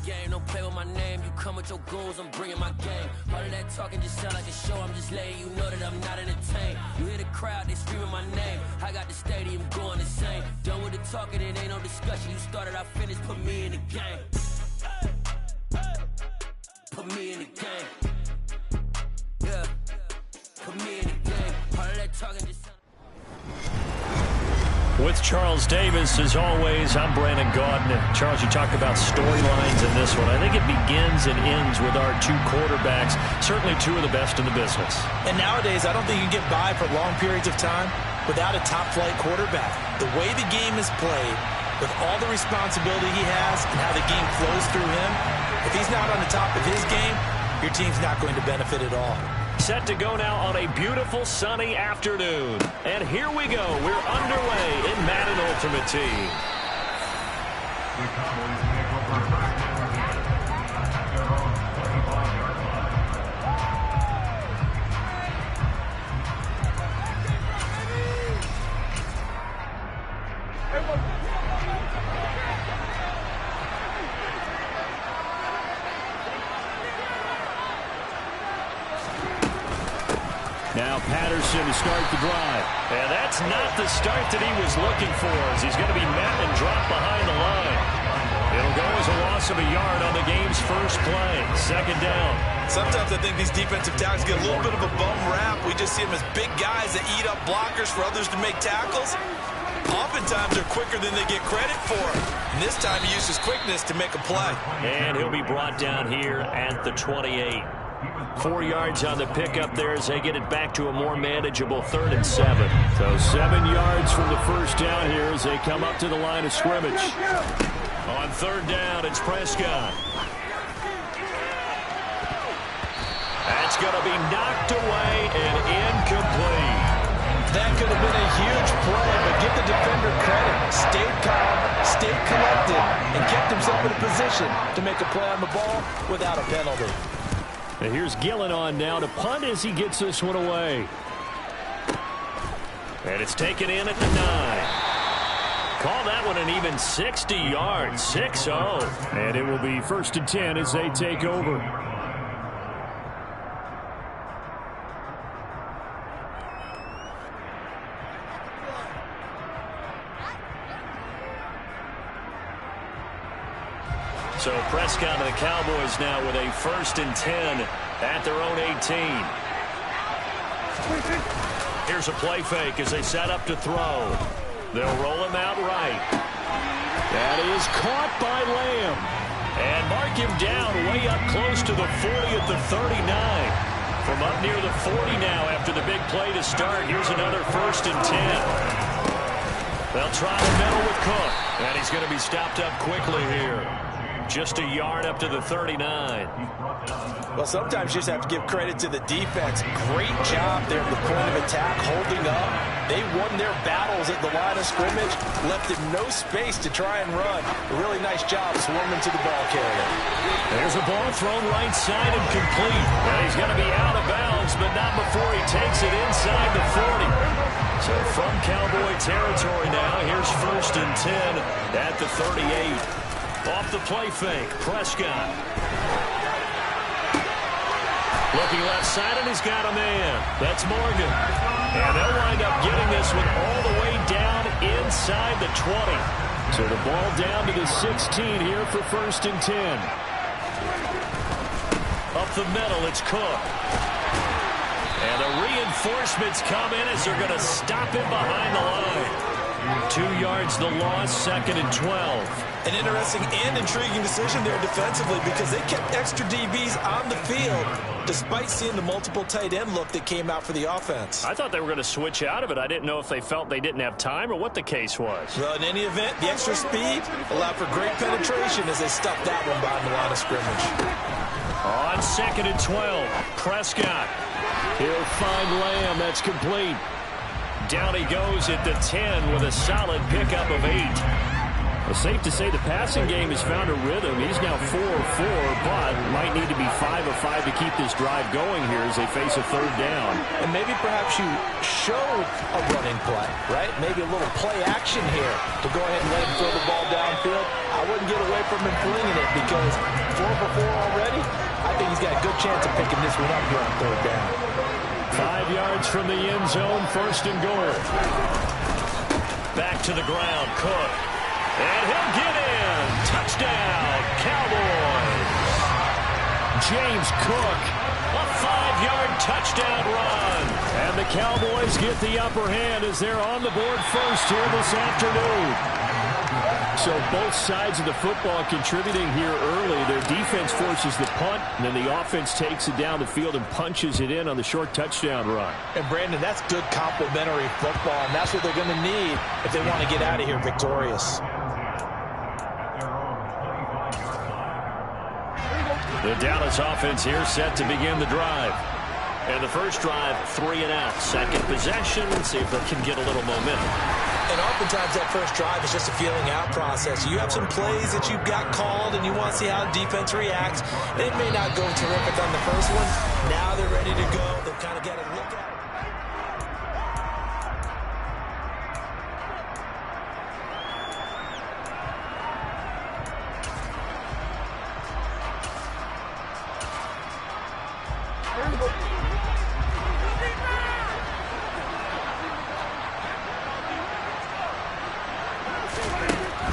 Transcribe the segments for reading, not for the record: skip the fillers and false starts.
game. Don't play with my name. You come with your goons, I'm bringing my game. All of that talking just sound like a show. I'm just letting you know that I'm not entertained. You hear the crowd, they screaming my name. I got the stadium going insane. Done with the talking, it ain't no discussion. You started, I finished. Put me in the game. Put me in the game. Yeah. Put me in the game. All of that talking just sound. With Charles Davis, as always, I'm Brandon Gaudin. Charles, you talk about storylines in this one. I think it begins and ends with our two quarterbacks, certainly two of the best in the business. And nowadays, I don't think you can get by for long periods of time without a top-flight quarterback. The way the game is played, with all the responsibility he has and how the game flows through him, if he's not on the top of his game, your team's not going to benefit at all. Set to go now on a beautiful sunny afternoon. And here we go. We're underway in Madden Ultimate Team. Now Patterson to start the drive. And that's not the start that he was looking for, as he's going to be met and dropped behind the line. It'll go as a loss of a yard on the game's first play. Second down. Sometimes I think these defensive tackles get a little bit of a bum rap. We just see them as big guys that eat up blockers for others to make tackles. Oftentimes they're quicker than they get credit for. And this time he used his quickness to make a play. And he'll be brought down here at the 28. 4 yards on the pickup there as they get it back to a more manageable 3rd and 7. So 7 yards from the first down here as they come up to the line of scrimmage. On 3rd down, it's Prescott. That's going to be knocked away and incomplete. That could have been a huge play, but give the defender credit. Stayed calm, stayed collected, and kept himself in a position to make a play on the ball without a penalty. And here's Gillen on now to punt as he gets this one away. And it's taken in at the 9. Call that one an even 60 yards, 6-0. And it will be 1st and 10 as they take over. So Prescott and the Cowboys now with a 1st and 10 at their own 18. Here's a play fake as they set up to throw. They'll roll him out right. That is caught by Lamb. And mark him down way up close to the 40 at the 39. From up near the 40 now after the big play to start. Here's another 1st and 10. They'll try the middle with Cook. And he's going to be stopped up quickly here. Just a yard up to the 39. Well, sometimes you just have to give credit to the defense. Great job there at the point of attack, holding up. They won their battles at the line of scrimmage, left him no space to try and run. A really nice job swarming to the ball carrier. There's a ball thrown right side and complete. And he's going to be out of bounds, but not before he takes it inside the 40. So from Cowboy territory now, here's 1st and 10 at the 38. Off the play fake, Prescott. Looking left side, and he's got a man. That's Morgan. And they'll wind up getting this one all the way down inside the 20. So the ball down to the 16 here for 1st and 10. Up the middle, it's Cook. And the reinforcements come in as they're going to stop him behind the line. 2 yards the loss, 2nd and 12. An interesting and intriguing decision there defensively because they kept extra DBs on the field despite seeing the multiple tight end look that came out for the offense. I thought they were going to switch out of it. I didn't know if they felt they didn't have time or what the case was. Well, in any event, the extra speed allowed for great penetration as they stuffed that one behind the line of scrimmage. On 2nd and 12, Prescott. He'll find Lamb. That's complete. Down he goes at the 10 with a solid pickup of 8. Well, safe to say the passing game has found a rhythm. He's now 4 of 4, but might need to be 5 of 5 to keep this drive going here as they face a third down. And maybe perhaps you show a running play, right? Maybe a little play action here to go ahead and let him throw the ball downfield. I wouldn't get away from him flinging it because 4 for 4 already, I think he's got a good chance of picking this one up here on third down. 5 yards from the end zone, first and goal. Back to the ground, Cook. And he'll get in. Touchdown, Cowboys. James Cook, a 5-yard touchdown run. And the Cowboys get the upper hand as they're on the board first here this afternoon. So both sides of the football contributing here early. Their defense forces the punt, and then the offense takes it down the field and punches it in on the short touchdown run. And, Brandon, that's good complementary football, and that's what they're going to need if they want to get out of here victorious. The Dallas offense here set to begin the drive. And the first drive, 3 and out. Second possession, see if they can get a little momentum. And oftentimes that first drive is just a feeling out process. You have some plays that you've got called and you want to see how defense reacts. It may not go terrific on the first one. Now they're ready to go. They've kind of got to look at it.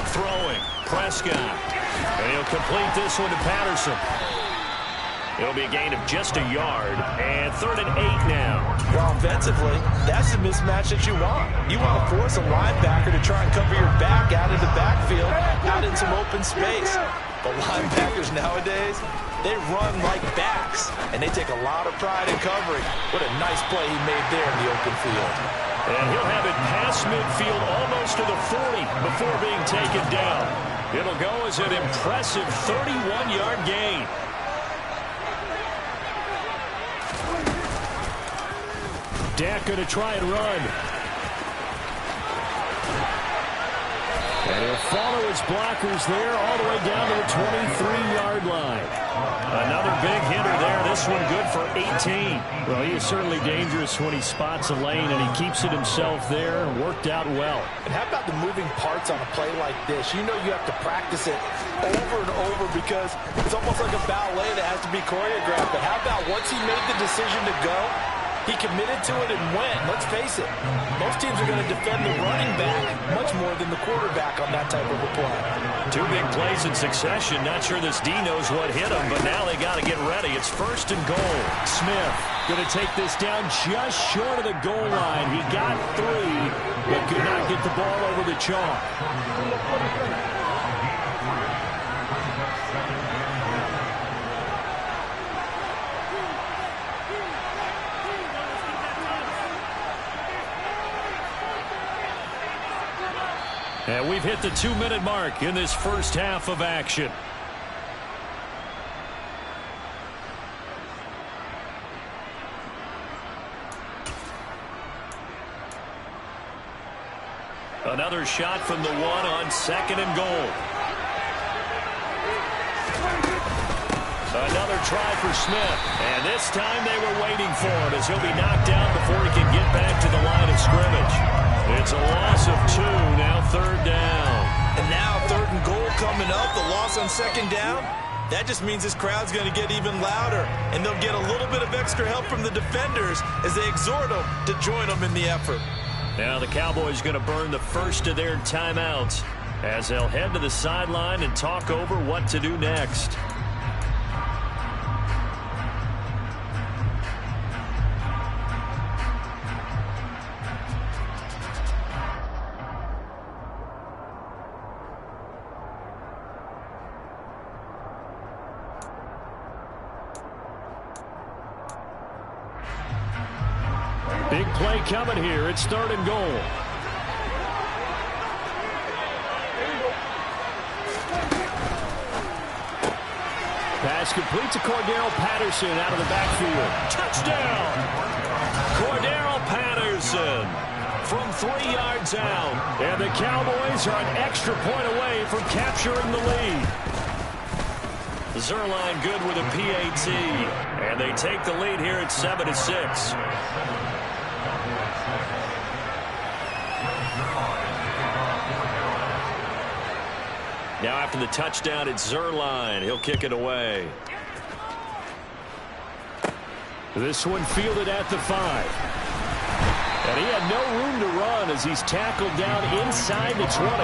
Throwing, Prescott. And he'll complete this one to Patterson. It'll be a gain of just a yard, and 3rd and 8 now. Well, offensively, that's the mismatch that you want. You want to force a linebacker to try and cover your back out of the backfield, out in some open space. The linebackers nowadays, they run like backs, and they take a lot of pride in covering. What a nice play he made there in the open field. And he'll have it past midfield almost to the 40 before being taken down. It'll go as an impressive 31-yard gain. Dak going to try and run. And he'll follow his blockers there all the way down to the 23-yard line. Another big hitter there. This one good for 18. Well, he is certainly dangerous when he spots a lane, and he keeps it himself there. Worked out well. And how about the moving parts on a play like this? You know you have to practice it over and over because it's almost like a ballet that has to be choreographed. But how about once he made the decision to go, he committed to it and went. Let's face it, most teams are going to defend the running back much more than the quarterback on that type of a play. 2 big plays in succession. Not sure this D knows what hit him, but now they got to get ready. It's 1st and goal. Smith going to take this down just short of the goal line. He got 3, but could not get the ball over the chalk. And we've hit the 2-minute mark in this first half of action. Another shot from the 1 on 2nd and goal. Another try for Smith. And this time they were waiting for him as he'll be knocked down before he can get back to the line of scrimmage. It's a loss of 2, now 3rd down. And now 3rd and goal coming up, the loss on 2nd down. That just means this crowd's going to get even louder, and they'll get a little bit of extra help from the defenders as they exhort them to join them in the effort. Now the Cowboys going to burn the first of their timeouts as they'll head to the sideline and talk over what to do next. Big play coming here. It's 3rd and goal. Pass complete to Cordero Patterson out of the backfield. Touchdown! Cordero Patterson. from 3 yards out. And the Cowboys are an extra point away from capturing the lead. Zerline good with a PAT. And they take the lead here at 7-6. Now after the touchdown, it's Zerline. He'll kick it away. This one fielded at the 5. And he had no room to run as he's tackled down inside the 20.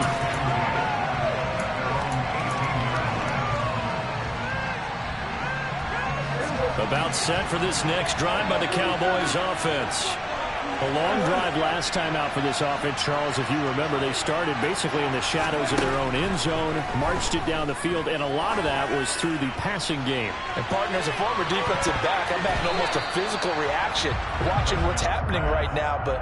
About set for this next drive by the Cowboys offense. A long drive last time out for this offense, Charles. If you remember, they started basically in the shadows of their own end zone, marched it down the field, and a lot of that was through the passing game. And, partner, as a former defensive back, I'm having almost a physical reaction watching what's happening right now. But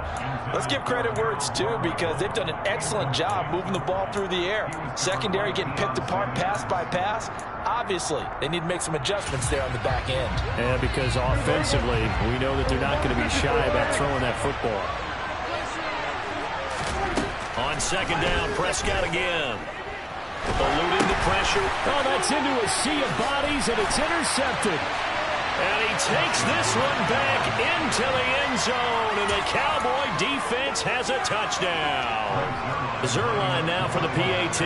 let's give credit where it's due, because they've done an excellent job moving the ball through the air. Secondary getting picked apart pass by pass. Obviously, they need to make some adjustments there on the back end. Yeah, because offensively, we know that they're not going to be shy about throwing that football. On second down, Prescott again. Eluding the pressure. Oh, that's into a sea of bodies, and it's intercepted. And he takes this one back into the end zone, and the Cowboy defense has a touchdown. Zerline now for the PAT.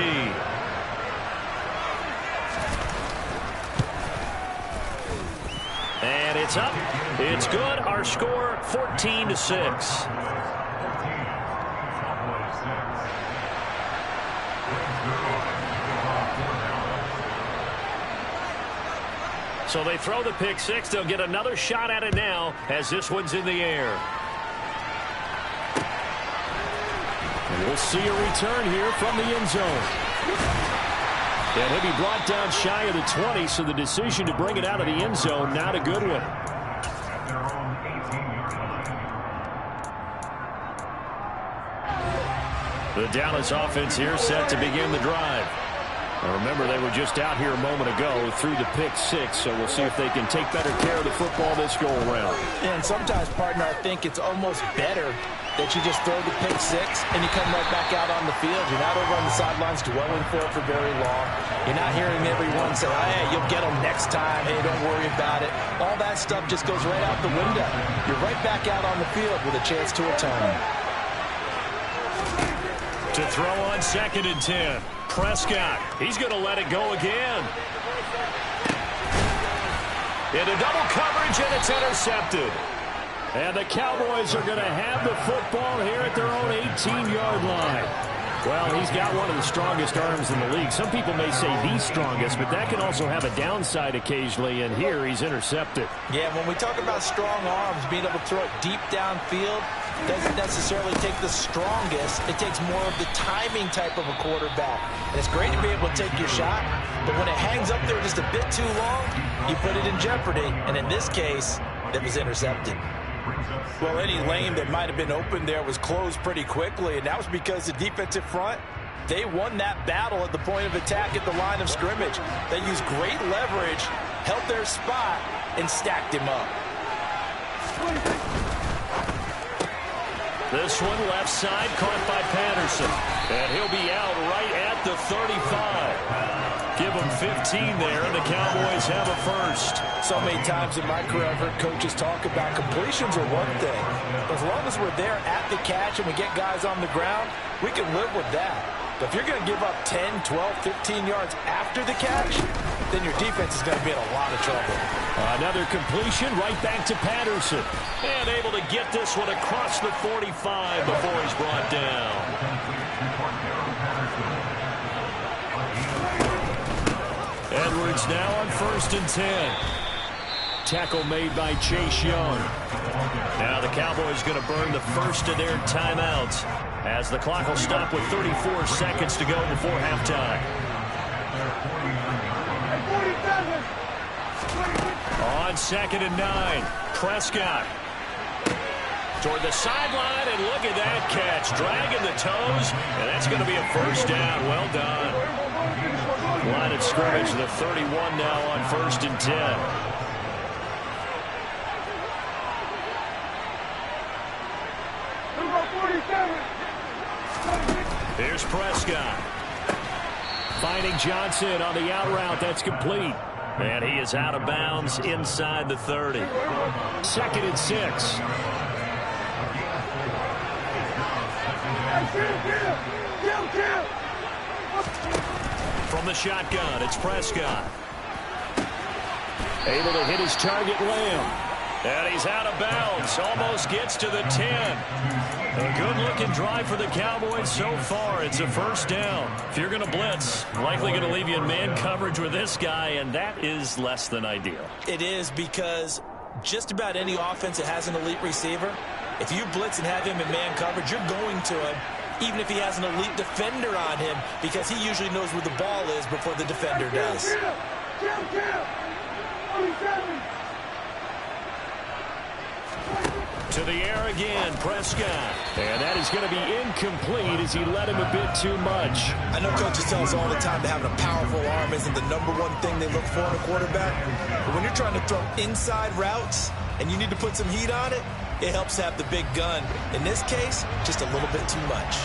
And it's up. It's good. Our score, 14-6. So they throw the pick six. They'll get another shot at it now as this one's in the air. And we'll see a return here from the end zone. And he'll be brought down shy of the 20, so the decision to bring it out of the end zone, not a good one. The Dallas offense here set to begin the drive. Now remember, they were just out here a moment ago through the pick six, so we'll see if they can take better care of the football this go-around. And sometimes, partner, I think it's almost better that you just throw the pick six and you come right back out on the field. You're not over on the sidelines dwelling for it for very long. You're not hearing everyone say, hey, you'll get them next time. Hey, don't worry about it. All that stuff just goes right out the window. You're right back out on the field with a chance to atone. To throw on 2nd and 10. Prescott, he's going to let it go again. Into double coverage, and it's intercepted. And the Cowboys are going to have the football here at their own 18-yard line. Well, he's got one of the strongest arms in the league. Some people may say the strongest, but that can also have a downside occasionally, and here he's intercepted. Yeah, when we talk about strong arms, being able to throw it deep downfield doesn't necessarily take the strongest. It takes more of the timing type of a quarterback. And it's great to be able to take your shot, but when it hangs up there just a bit too long, you put it in jeopardy. And in this case, it was intercepted. Well, any lane that might have been open there was closed pretty quickly, and that was because the defensive front, they won that battle at the point of attack at the line of scrimmage. They used great leverage, held their spot, and stacked him up. This one left side, caught by Patterson. And he'll be out right at the 35. Give him 15 there, and the Cowboys have a first. So many times in my career, I've heard coaches talk about completions are one thing. As long as we're there at the catch and we get guys on the ground, we can live with that. But if you're going to give up 10, 12, 15 yards after the catch, then your defense is going to be in a lot of trouble. Another completion right back to Patterson. And able to get this one across the 45 before he's brought down. Edwards now on 1st and 10. Tackle made by Chase Young. Now the Cowboys going to burn the first of their timeouts as the clock will stop with 34 seconds to go before halftime. On 2nd and 9, Prescott. Toward the sideline, and look at that catch. Dragging the toes, and that's going to be a first down. Well done. Line of scrimmage, the 31 now on 1st and 10. Here's Prescott. Finding Johnson on the out route. That's complete. And he is out of bounds inside the 30. 2nd and 6. From the shotgun, it's Prescott. Able to hit his target, Lamb. And he's out of bounds. Almost gets to the 10. A good-looking drive for the Cowboys so far. It's a 1st down. If you're going to blitz, likely going to leave you in man coverage with this guy, and that is less than ideal. It is, because just about any offense that has an elite receiver, if you blitz and have him in man coverage, you're going to him, even if he has an elite defender on him, because he usually knows where the ball is before the defender does. To the air again, Prescott. And that is going to be incomplete as he led him a bit too much. I know coaches tell us all the time that having a powerful arm isn't the #1 thing they look for in a quarterback. But when you're trying to throw inside routes and you need to put some heat on it, it helps to have the big gun. In this case, just a little bit too much.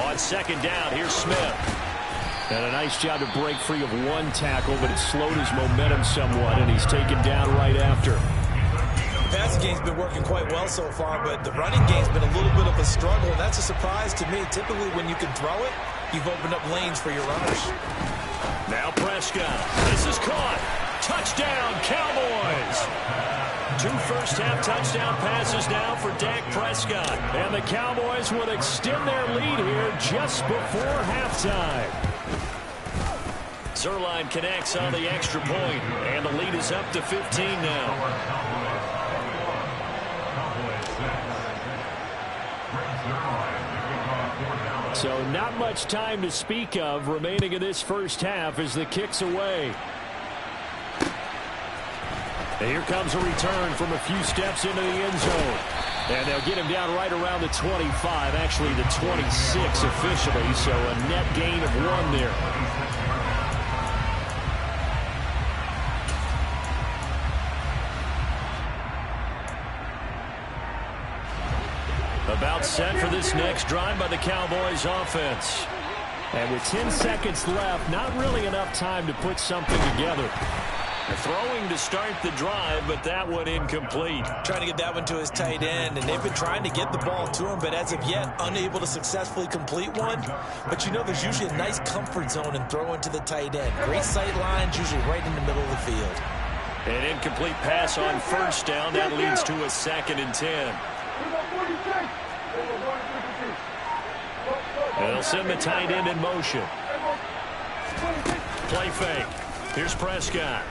On 2nd down, here's Smith. And a nice job to break free of 1 tackle, but it slowed his momentum somewhat, and he's taken down right after. The passing game's been working quite well so far, but the running game's been a little bit of a struggle, and that's a surprise to me. Typically, when you can throw it, you've opened up lanes for your runners. Now Prescott. This is caught. Touchdown, Cowboys! 2 first-half touchdown passes now for Dak Prescott. And the Cowboys will extend their lead here just before halftime. Zerline connects on the extra point, and the lead is up to 15 now. So not much time to speak of remaining in this first half as the kick's away. And here comes a return from a few steps into the end zone. And they'll get him down right around the 25, actually the 26 officially, so a net gain of 1 there. About set for this next drive by the Cowboys offense. And with 10 seconds left, not really enough time to put something together. Throwing to start the drive, but that one incomplete. Trying to get that one to his tight end, and they've been trying to get the ball to him, but as of yet, unable to successfully complete one. But you know, there's usually a nice comfort zone in throwing to the tight end. Great sight lines, usually right in the middle of the field. An incomplete pass on 1st down. That leads to a 2nd and 10. And they'll send the tight end in motion. Play fake. Here's Prescott.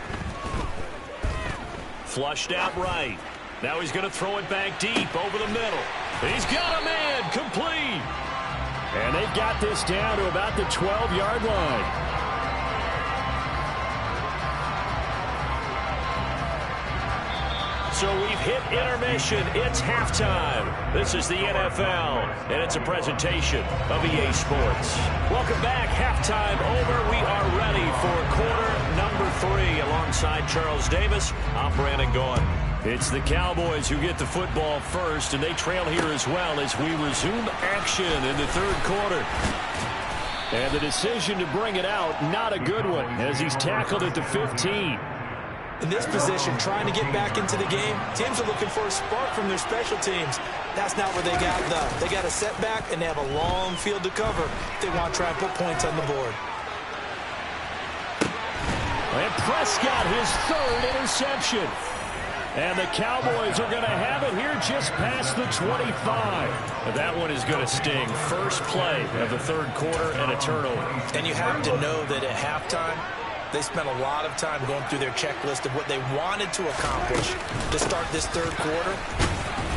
Flushed out right. Now he's going to throw it back deep over the middle. He's got a man complete. And they've got this down to about the 12-yard line. So we've hit intermission. It's halftime. This is the NFL, and it's a presentation of EA Sports. Welcome back. Halftime over. We are ready for quarter number 3. Alongside Charles Davis, I'm Brandon Gaughan. It's the Cowboys who get the football first, and they trail here as well as we resume action in the 3rd quarter. And the decision to bring it out, not a good one, as he's tackled at the 15. In this position, trying to get back into the game, teams are looking for a spark from their special teams. That's not where they got though. They got a setback, and they have a long field to cover if they want to try and put points on the board. And Prescott, his 3rd interception. And the Cowboys are going to have it here just past the 25. That one is going to sting. First play of the 3rd quarter and a turnover. And you have to know that at halftime, they spent a lot of time going through their checklist of what they wanted to accomplish to start this 3rd quarter.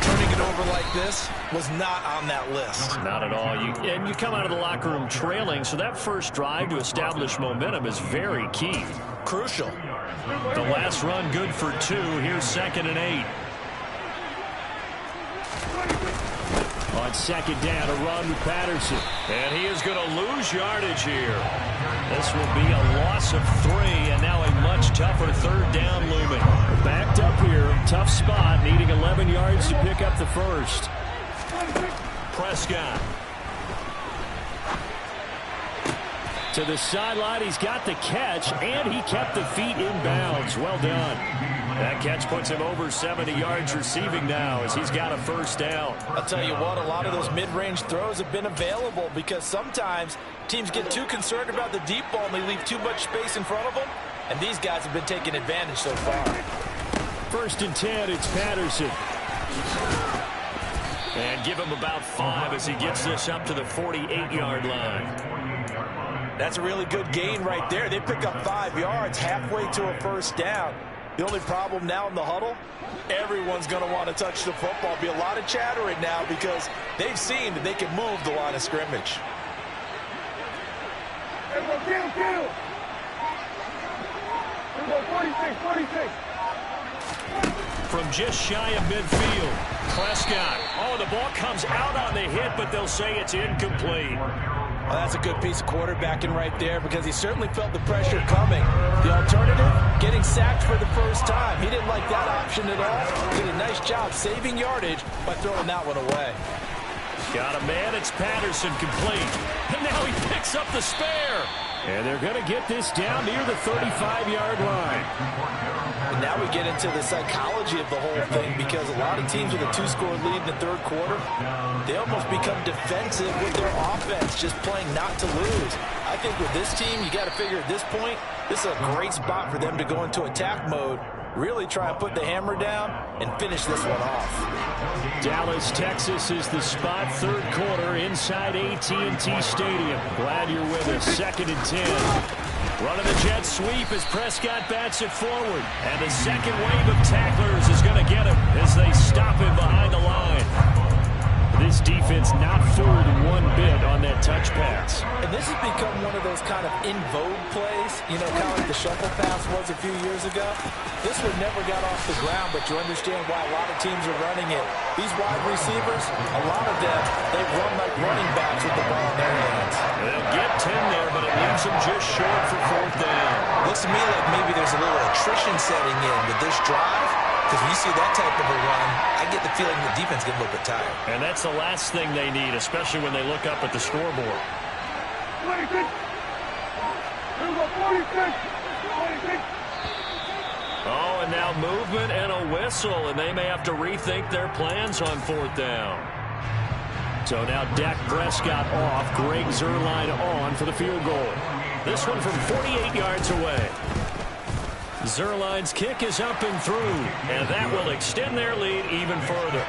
Turning it over like this was not on that list. Not at all. And you come out of the locker room trailing, so that first drive to establish momentum is very key. Crucial. The last run good for 2. Here's 2nd and 8. On 2nd down, a run with Patterson. And he is going to lose yardage here. This will be a loss of 3, and now a much tougher 3rd down looming. Backed up here, tough spot, needing 11 yards to pick up the first. Prescott. To the sideline, he's got the catch, and he kept the feet in bounds. Well done. That catch puts him over 70 yards receiving now as he's got a first down. I'll tell you what, a lot of those mid-range throws have been available because sometimes teams get too concerned about the deep ball and they leave too much space in front of them, and these guys have been taking advantage so far. 1st and 10, it's Patterson. And give him about 5 as he gets this up to the 48-yard line. That's a really good gain right there. They pick up 5 yards halfway to a first down. The only problem now in the huddle, everyone's going to want to touch the football. Be a lot of chatter right now because they've seen that they can move the line of scrimmage. From just shy of midfield, Prescott. Oh, the ball comes out on the hit, but they'll say it's incomplete. Well, that's a good piece of quarterbacking right there because he certainly felt the pressure coming. The alternative, getting sacked for the first time. He didn't like that option at all. Did a nice job saving yardage by throwing that one away. Got a man, it's Patterson, complete. And now he picks up the spare. And they're going to get this down near the 35-yard line. And now we get into the psychology of the whole thing because a lot of teams with a 2-score lead in the third quarter, they almost become defensive with their offense, just playing not to lose. I think with this team, you got to figure at this point, this is a great spot for them to go into attack mode, really try and put the hammer down and finish this one off. Dallas, Texas is the spot, 3rd quarter inside AT&T Stadium. Glad you're with us. 2nd and 10. Running the jet sweep as Prescott bats it forward. And the second wave of tacklers is going to get him as they stop him behind the line. This defense not fooled one bit on that touch pass. And this has become one of those kind of in vogue plays, you know, kind of like the shuffle pass was a few years ago. This one never got off the ground, but you understand why a lot of teams are running it. These wide receivers, a lot of them, they run like running backs with the ball in their hands. They'll get 10 there, but it leaves them just short for 4th down. Looks to me like maybe there's a little attrition setting in with this drive. Because when you see that type of a run, I get the feeling the defense gets a little bit tired. And that's the last thing they need, especially when they look up at the scoreboard. 26. Oh, and now movement and a whistle, and they may have to rethink their plans on 4th down. So now Dak Prescott off, Greg Zuerlein on for the field goal. This one from 48 yards away. Zuerlein's kick is up and through, and that will extend their lead even further.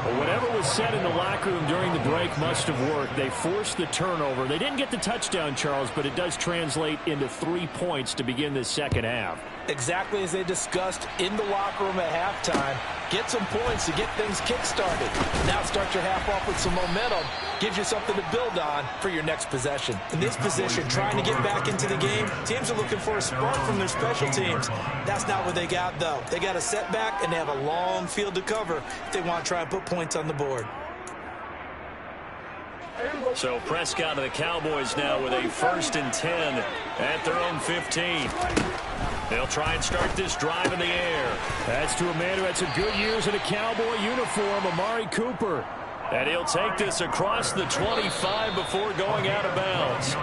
Well, whatever was said in the locker room during the break must have worked. They forced the turnover. They didn't get the touchdown, Charles, but it does translate into 3 points to begin this second half. Exactly as they discussed in the locker room at halftime. Get some points to get things kick-started. Now start your half off with some momentum. Gives you something to build on for your next possession. In this position, trying to get back into the game, teams are looking for a spark from their special teams. That's not what they got, though. They got a setback, and they have a long field to cover if they want to try and put points on the board. So Prescott of the Cowboys now with a 1st and 10 at their own 15. They'll try and start this drive in the air. That's to a man who had some good years in a Cowboy uniform, Amari Cooper. And he'll take this across the 25 before going out of bounds.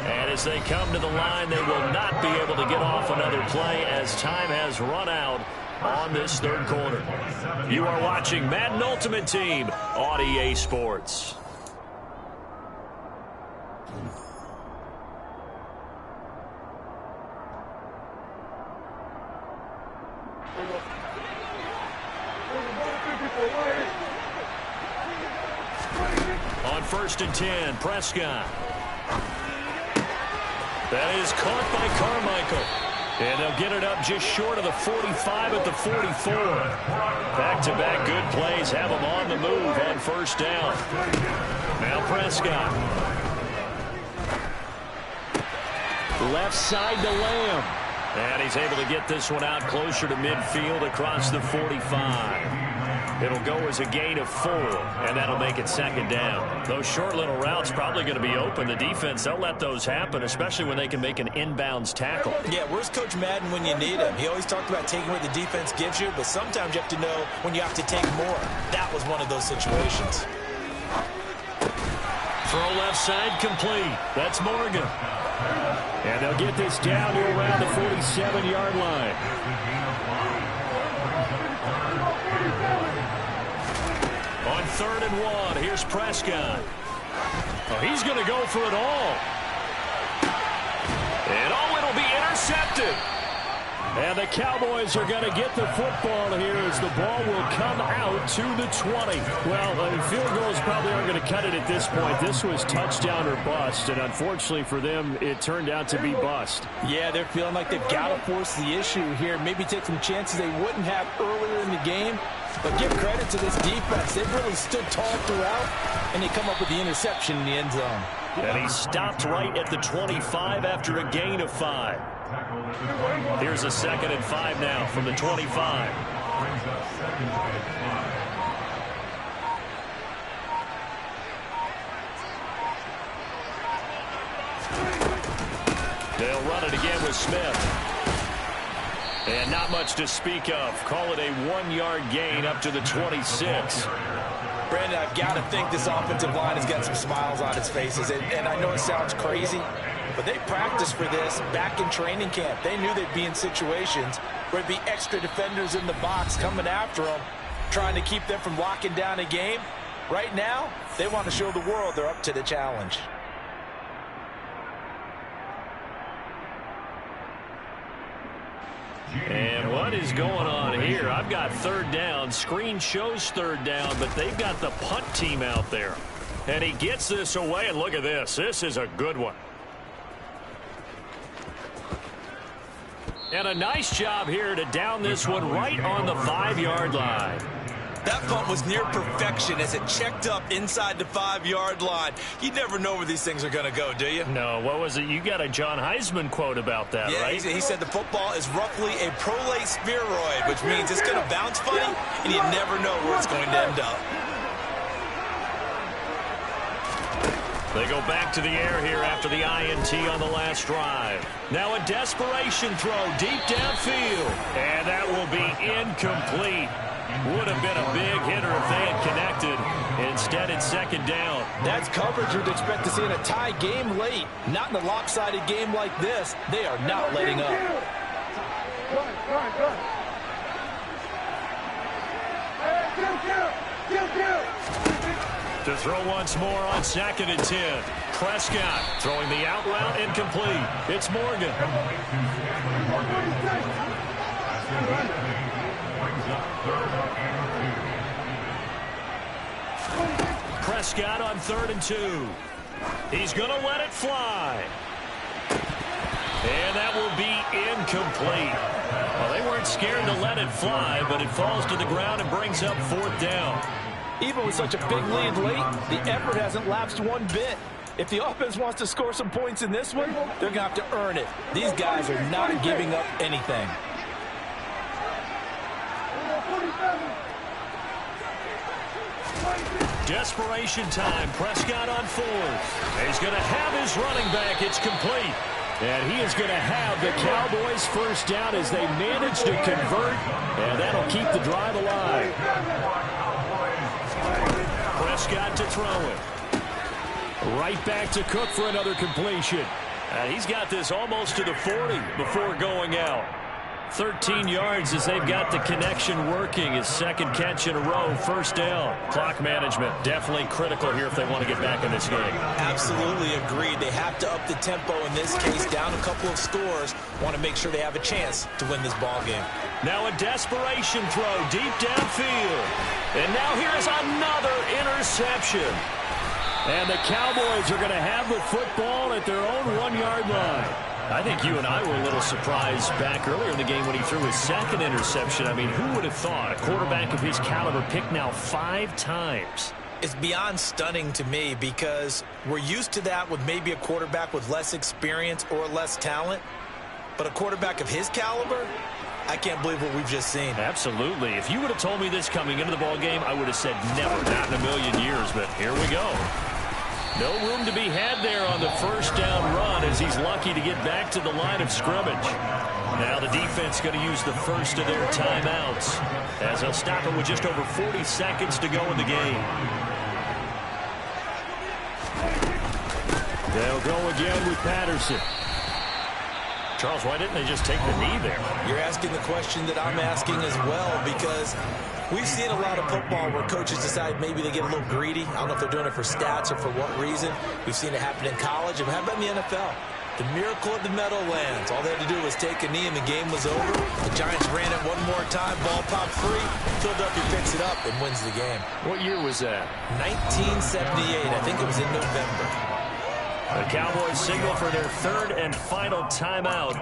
And as they come to the line, they will not be able to get off another play as time has run out on this 3rd quarter. You are watching Madden Ultimate Team on EA Sports. On 1st and 10, Prescott. That is caught by Carmichael. And they'll get it up just short of the 45 at the 44. Back-to-back good plays have them on the move on 1st down. Now Prescott. Left side to Lamb. And he's able to get this one out closer to midfield across the 45. It'll go as a gain of 4, and that'll make it 2nd down. Those short little routes probably going to be open. The defense, they'll let those happen, especially when they can make an inbounds tackle. Yeah, where's Coach Madden when you need him? He always talked about taking what the defense gives you, but sometimes you have to know when you have to take more. That was one of those situations. Throw left side complete. That's Morgan. And they'll get this down to around the 47-yard line. On 3rd and 1, here's Prescott. Oh, he's going to go for it all. And it'll be intercepted. And the Cowboys are going to get the football here as the ball will come out to the 20. Well, field goals probably aren't going to cut it at this point. This was touchdown or bust, and unfortunately for them, it turned out to be bust. Yeah, they're feeling like they've got to force the issue here. Maybe take some chances they wouldn't have earlier in the game. But give credit to this defense. They've really stood tall throughout, and they come up with the interception in the end zone. And he stopped right at the 25 after a gain of 5. Here's a 2nd and 5 now from the 25. They'll run it again with Smith. And not much to speak of. Call it a 1-yard gain up to the 26. Brandon, I've got to think this offensive line has got some smiles on its faces. And I know it sounds crazy, but they practiced for this back in training camp. They knew they'd be in situations where there'd be extra defenders in the box coming after them, trying to keep them from locking down a game. Right now, they want to show the world they're up to the challenge. And what is going on here? I've got 3rd down. Screen shows 3rd down, but they've got the punt team out there. And he gets this away, and look at this. This is a good one. And a nice job here to down this one right on the 5-yard line. That punt was near perfection as it checked up inside the 5-yard line. You never know where these things are going to go, do you? No, what was it? You got a John Heisman quote about that, yeah, right? He said the football is roughly a prolate spheroid, which means it's going to bounce funny, and you never know where it's going to end up. They go back to the air here after the INT on the last drive. Now a desperation throw deep downfield. And that will be incomplete. Would have been a big hitter if they had connected. Instead, it's 2nd down. That's coverage you'd expect to see in a tie game late. Not in a lopsided game like this. They are not letting up. To throw once more on 2nd and 10. Prescott throwing the out route incomplete. It's Morgan. Prescott on 3rd and 2. He's going to let it fly. And that will be incomplete. Well, they weren't scared to let it fly, but it falls to the ground and brings up 4th down. Even with such a big lead late, the effort hasn't lapsed one bit. If the offense wants to score some points in this one, they're going to have to earn it. These guys are not giving up anything. Desperation time. Prescott on 4th. He's going to have his running back. It's complete. And he is going to have the Cowboys 1st down as they manage to convert. And that'll keep the drive alive. Prescott to throw it. Right back to Cook for another completion. And he's got this almost to the 40 before going out. 13 yards as they've got the connection working. His 2nd catch in a row, 1st down. Clock management definitely critical here if they want to get back in this game. Absolutely agreed. They have to up the tempo in this case, down a couple of scores. Want to make sure they have a chance to win this ball game. Now a desperation throw deep downfield. And now here's another interception. And the Cowboys are going to have the football at their own 1-yard line. I think you and I were a little surprised back earlier in the game when he threw his 2nd interception. I mean, who would have thought a quarterback of his caliber picked now 5 times? It's beyond stunning to me because we're used to that with maybe a quarterback with less experience or less talent. But a quarterback of his caliber, I can't believe what we've just seen. Absolutely. If you would have told me this coming into the ball game, I would have said never, not in a million years. But here we go. No room to be had there on the 1st down run as he's lucky to get back to the line of scrimmage. Now the defense going to use the first of their timeouts as they'll stop it with just over 40 seconds to go in the game. They'll go again with Patterson. Charles, why didn't they just take the knee there? You're asking the question that I'm asking as well, because we've seen a lot of football where coaches decide maybe they get a little greedy. I don't know if they're doing it for stats or for what reason. We've seen it happen in college, and how about in the NFL? The miracle of the Meadowlands. All they had to do was take a knee, and the game was over. The Giants ran it one more time. Ball popped free. Philadelphia picks it up and wins the game. What year was that? 1978. I think it was in November. The Cowboys signal for their third and final timeout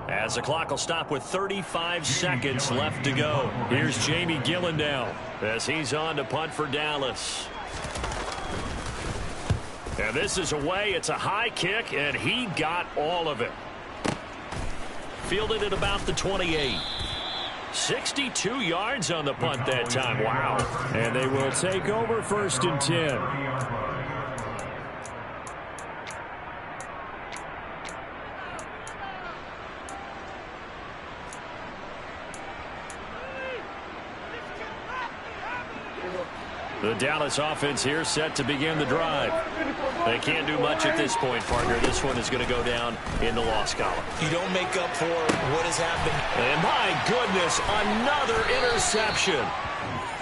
as the clock will stop with 35 seconds left to go. Here's Jamie Gillen now as he's on to punt for Dallas. And this is away. It's a high kick, and he got all of it. Fielded at about the 28. 62 yards on the punt that time. Wow. And they will take over 1st and 10. The Dallas offense here set to begin the drive. They can't do much at this point, partner. This one is going to go down in the loss column. You don't make up for what has happened. And my goodness, another interception.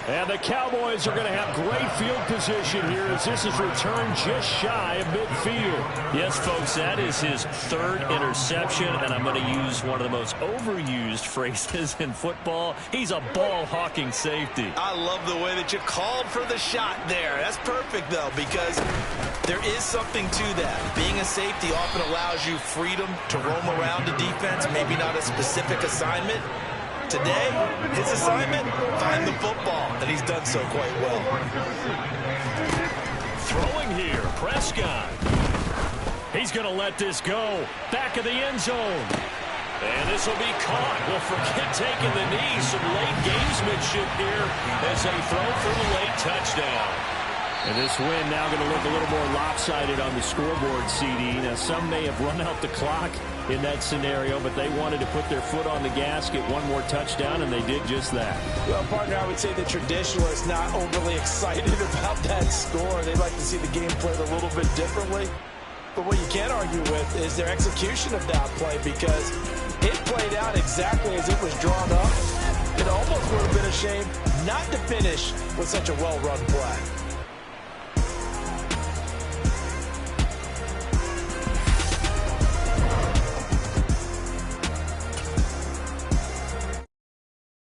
And the Cowboys are going to have great field position here as this is returned just shy of midfield. Yes, folks, that is his 3rd interception, and I'm going to use one of the most overused phrases in football. He's a ball-hawking safety. I love the way that you called for the shot there. That's perfect, though, because there is something to that. Being a safety often allows you freedom to roam around the defense, maybe not a specific assignment. Today, his assignment, find the football, and he's done so quite well. Throwing here, Prescott. He's going to let this go. Back of the end zone. And this will be caught. Well, forget taking the knee. Some late gamesmanship here as they throw for the late touchdown. And this win now going to look a little more lopsided on the scoreboard, CD. Now, some may have run out the clock in that scenario, but they wanted to put their foot on the gas, get one more touchdown, and they did just that. Well, partner, I would say the traditionalists not overly excited about that score. They'd like to see the game played a little bit differently. But what you can't argue with is their execution of that play, because it played out exactly as it was drawn up. It almost would have been a shame not to finish with such a well-run play.